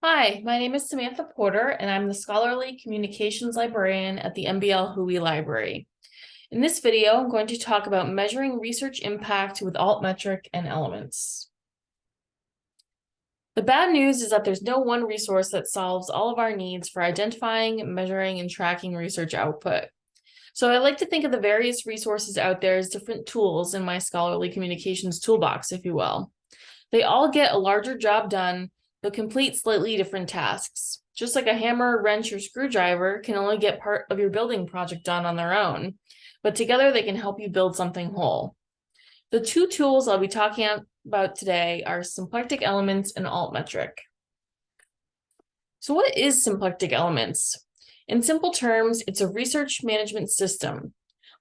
Hi, my name is Samantha Porter, and I'm the Scholarly Communications Librarian at the MBLWHOI Library. In this video, I'm going to talk about measuring research impact with Altmetric and Elements. The bad news is that there's no one resource that solves all of our needs for identifying, measuring, and tracking research output. So I like to think of the various resources out there as different tools in my scholarly communications toolbox, if you will. They all get a larger job done, but complete slightly different tasks. Just like a hammer, wrench, or screwdriver can only get part of your building project done on their own, but together they can help you build something whole. The two tools I'll be talking about today are Symplectic Elements and Altmetric. So what is Symplectic Elements? In simple terms, it's a research management system.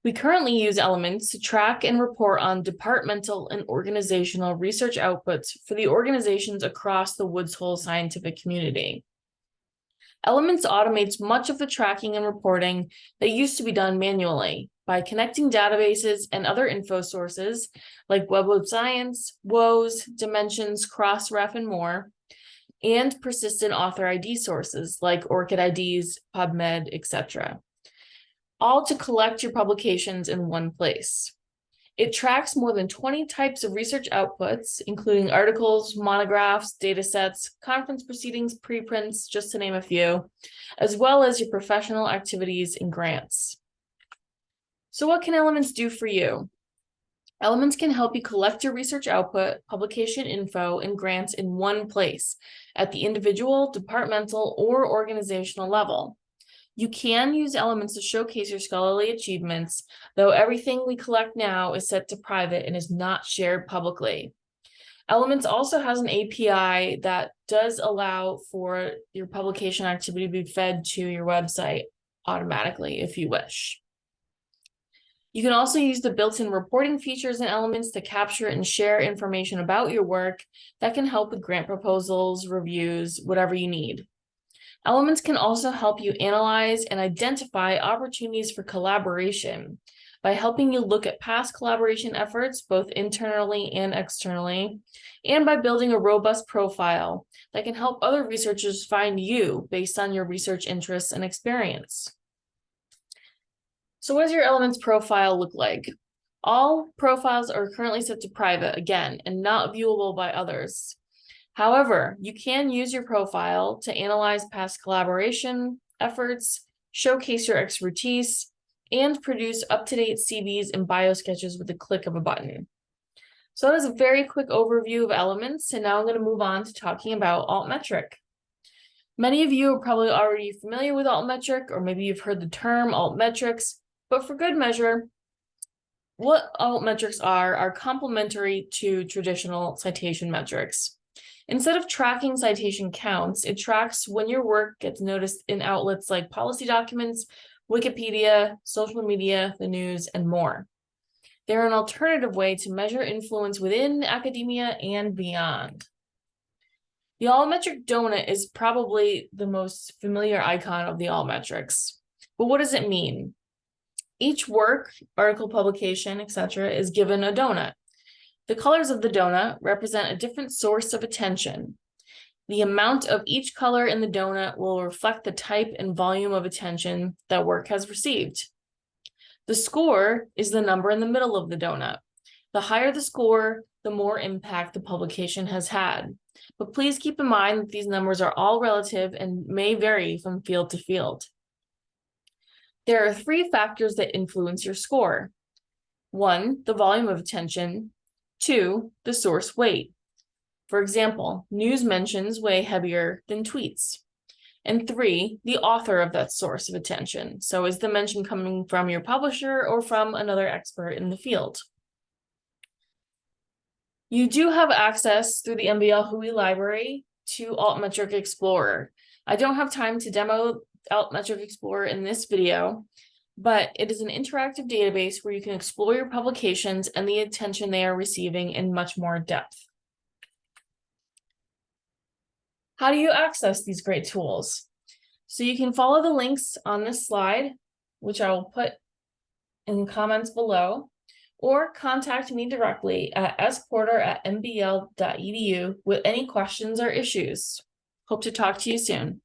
We currently use Elements to track and report on departmental and organizational research outputs for the organizations across the Woods Hole scientific community. Elements automates much of the tracking and reporting that used to be done manually by connecting databases and other info sources like Web of Science, WOS, Dimensions, Crossref, and more, and persistent author ID sources like ORCID IDs, PubMed, etc., all to collect your publications in one place. It tracks more than 20 types of research outputs, including articles, monographs, datasets, conference proceedings, preprints, just to name a few, as well as your professional activities and grants. So what can Elements do for you? Elements can help you collect your research output, publication info, and grants in one place at the individual, departmental, or organizational level. You can use Elements to showcase your scholarly achievements, though everything we collect now is set to private and is not shared publicly. Elements also has an API that does allow for your publication activity to be fed to your website automatically if you wish. You can also use the built-in reporting features in Elements to capture and share information about your work that can help with grant proposals, reviews, whatever you need. Elements can also help you analyze and identify opportunities for collaboration by helping you look at past collaboration efforts, both internally and externally, and by building a robust profile that can help other researchers find you based on your research interests and experience. So what does your Elements profile look like? All profiles are currently set to private, again, and not viewable by others. However, you can use your profile to analyze past collaboration efforts, showcase your expertise, and produce up-to-date CVs and bio sketches with a click of a button. So that is a very quick overview of Elements, and now I'm going to move on to talking about Altmetric. Many of you are probably already familiar with Altmetric, or maybe you've heard the term Altmetrics, but for good measure, what Altmetrics are complementary to traditional citation metrics. Instead of tracking citation counts, it tracks when your work gets noticed in outlets like policy documents, Wikipedia, social media, the news, and more. They're an alternative way to measure influence within academia and beyond. The Altmetric donut is probably the most familiar icon of the Altmetrics. But what does it mean? Each work, article, publication, etc., is given a donut. The colors of the donut represent a different source of attention. The amount of each color in the donut will reflect the type and volume of attention that work has received. The score is the number in the middle of the donut. The higher the score, the more impact the publication has had. But please keep in mind that these numbers are all relative and may vary from field to field. There are three factors that influence your score. 1, the volume of attention. 2, the source weight. For example, news mentions weigh heavier than tweets. And 3, the author of that source of attention. So is the mention coming from your publisher or from another expert in the field? You do have access through the MBLWHOI Library to Altmetric Explorer. I don't have time to demo Altmetric Explorer in this video, but it is an interactive database where you can explore your publications and the attention they are receiving in much more depth. How do you access these great tools? So you can follow the links on this slide, which I will put in the comments below, or contact me directly at sporter@mbl.edu with any questions or issues. Hope to talk to you soon.